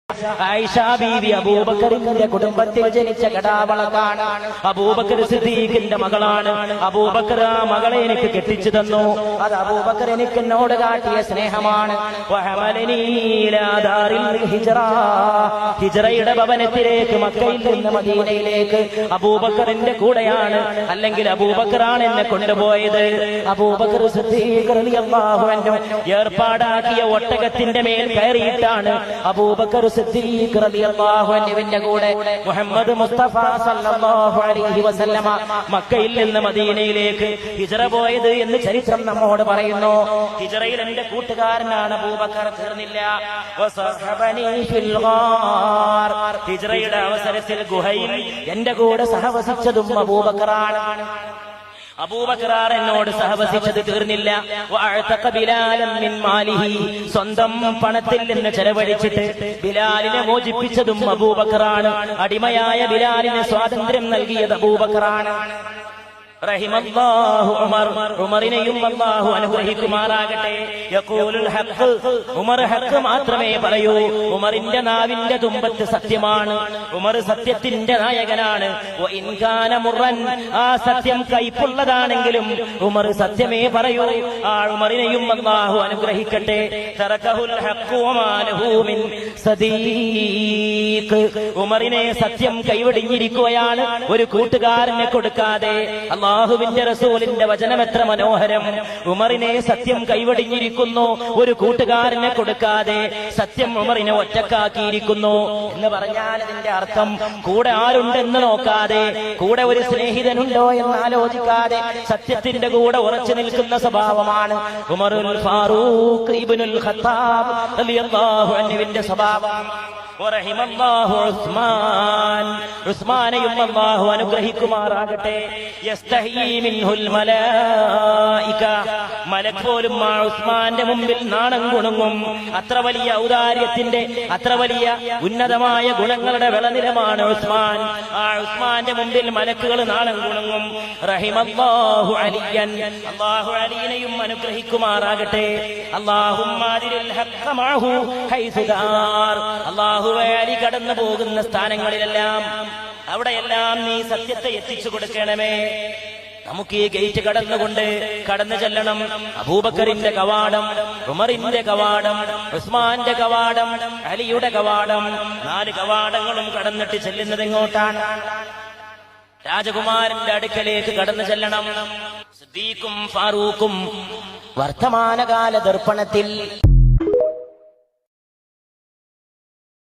ആയിഷ ബീവി അബൂബക്കറിന്റെ കുടുംബത്തിൽ ജനിച്ച കടാവളക്കാണ്. അബൂബക്കർ സിദ്ദീഖിന്റെ മകളാണ്. അബൂബക്കർ ആ മകളെ എനിക്ക് കെട്ടിച്ചു തന്നു. അത് അബൂബക്കർ എനിക്ക് എന്നോട് കാട്ടിയ സ്നേഹമാണ്. ഹിജ്റയുടെ ഭവനത്തിലേക്ക്, മക്കയിൽ നിന്ന് മദീനയിലേക്ക് അബൂബക്കറിന്റെ കൂടെയാണ്, അല്ലെങ്കിൽ അബൂബക്കറാണ് എന്നെ കൊണ്ടുപോയത്. അബൂബക്കർ സിദ്ദീഖ് റളിയല്ലാഹു അൻഹു ഏർപ്പാടാക്കിയ ഒട്ടകത്തിന്റെ മേൽ കയറിയിട്ടാണ് അബൂബക്കർ സിദ്ദീഖ് റളിയല്ലാഹു അൻഹുവിന്റെ കൂടെ മുഹമ്മദ് മുസ്തഫ സല്ലല്ലാഹു അലൈഹി വസല്ലമ മക്കയിൽ നിന്ന് മദീനയിലേക്ക് ഹിജ്റ പോയത് എന്ന് ചരിത്രം നമ്മോട് പറയുന്നു. ഹിജ്റയിൽ എന്റെ കൂട്ടുകാരനാണ് അബൂബക്കർ. തീർന്നില്ല, വസഹബനി ഫിൽ ഗാർ. ഹിജ്റയുടെ അവസരത്തിൽ ഗുഹയിൽ എന്റെ കൂടെ സഹവസിച്ചതും അബൂബക്കറാണ്. അബൂബക്കർ എന്നോട് സഹവസിച്ചത് തീർന്നില്ല. സ്വന്തം പണത്തിൽ നിന്ന് ചെലവഴിച്ചിട്ട് ബിലാലിനെ മോചിപ്പിച്ചതും അബൂബക്കറാണ്. അടിമയായ ബിലാലിന് സ്വാതന്ത്ര്യം നൽകിയത് അബൂബക്കറാണ്. റഹിമല്ലാഹു ഉമർ. ഉമറിനെയും അല്ലാഹു അനുഗ്രഹിക്കുമാറാകട്ടെ. യഖൂലുൽ ഹഖ്. ഉമർ ഹഖ് മാത്രമേ പറയൂ. ഉമറിന്റെ നാവിന്റെ തുമ്പത്ത് സത്യമാണ്. ഉമർ സത്യത്തിന്റെ നായകനാണ്. വഇൻ കാന മുറൻ. ആ സത്യം കൈപ്പുള്ളതാണെങ്കിലും ഉമർ സത്യമേ പറയൂ. ആ ഉമറിനെയും അല്ലാഹു അനുഗ്രഹിക്കട്ടെ. തറകഹുൽ ഹഖ് വമാ ലഹു മിൻ സദീഖ്. ഉമറിനെ സത്യം കൈവടിഞ്ഞിരിക്കുകയാണ്, ഒരു കൂട്ടുകാരനെ കൊടുക്കാതെ. അല്ലാഹുവിന്റെ റസൂലിന്റെ വചനം എത്ര മനോഹരം. ഉമറിനെ സത്യം കൈവടിഞ്ഞിരിക്കുന്നു, ഒരു കൂട്ടുകാരനെ കൊടുക്കാതെ. സത്യം ഉമറിനെ ഒറ്റക്കാക്കിയിരിക്കുന്നു എന്ന് പറഞ്ഞാൽ അതിന്റെ അർത്ഥം കൂടെ ആരുണ്ടെന്ന് നോക്കാതെ, കൂടെ ഒരു സ്നേഹിതനുണ്ടോ എന്ന് ആലോചിക്കാതെ സത്യത്തിന്റെ കൂടെ ഉറച്ചു നിൽക്കുന്ന സ്വഭാവമാണ് ഉമറുൽ ഫാറൂഖ് ഇബ്നുൽ ഖത്താബ് റളിയല്ലാഹു അൻഹുവിന്റെ സ്വഭാവം. വറഹിമല്ലാഹു ഉസ്മാൻ. ഉസ്മാനെയും അല്ലാഹു അനുഗ്രഹിക്കുമാറാകട്ടെ. യസ്തഹീ മിൻഹുൽ മലായിക. മലക്ക് പോലും ആ ഉസ്മാന്റെ മുമ്പിൽ നാണം കുണുങ്ങും. അത്ര വലിയ ഔദാര്യത്തിന്റെ, അത്ര വലിയ ഉന്നതമായ ഗുണങ്ങളുടെ വിളനിലമാണ് ഉസ്മാൻ. ആ ഉസ്മാന്റെ മുമ്പിൽ മലക്കുകൾ നാണം കുണുങ്ങും. റഹിമല്ലാഹു അലിയൻ. അല്ലാഹു അലിയെയും അനുഗ്രഹിക്കുമാറാകട്ടെ. അല്ലാഹുമ്മ അദിൽ ഹഖ്ഖ മഅഹു ഹൈസു ദാർ. അല്ലാഹു അലി കടന്നു പോകുന്ന സ്ഥാനങ്ങളിലെല്ലാം, അവിടെയെല്ലാം നീ സത്യത്തെ എത്തിച്ചു കൊടുക്കണമേ. നമുക്ക് ഈ ഗേറ്റ് കടന്നു ചെല്ലണം. അബൂബക്കറിന്റെ കവാടം, ഉമറിന്റെ കവാടം, ഉസ്മാന്റെ കവാടം, അലിയുടെ കവാടം. 4 കവാടങ്ങളും കടന്നിട്ട് ചെല്ലുന്നത് എങ്ങോട്ടാണ്? രാജകുമാരന്റെ അടുക്കലേക്ക് കടന്നു ചെല്ലണം. സിദ്ദീഖും ഫാറൂഖും വർത്തമാനകാല ദർപ്പണത്തിൽ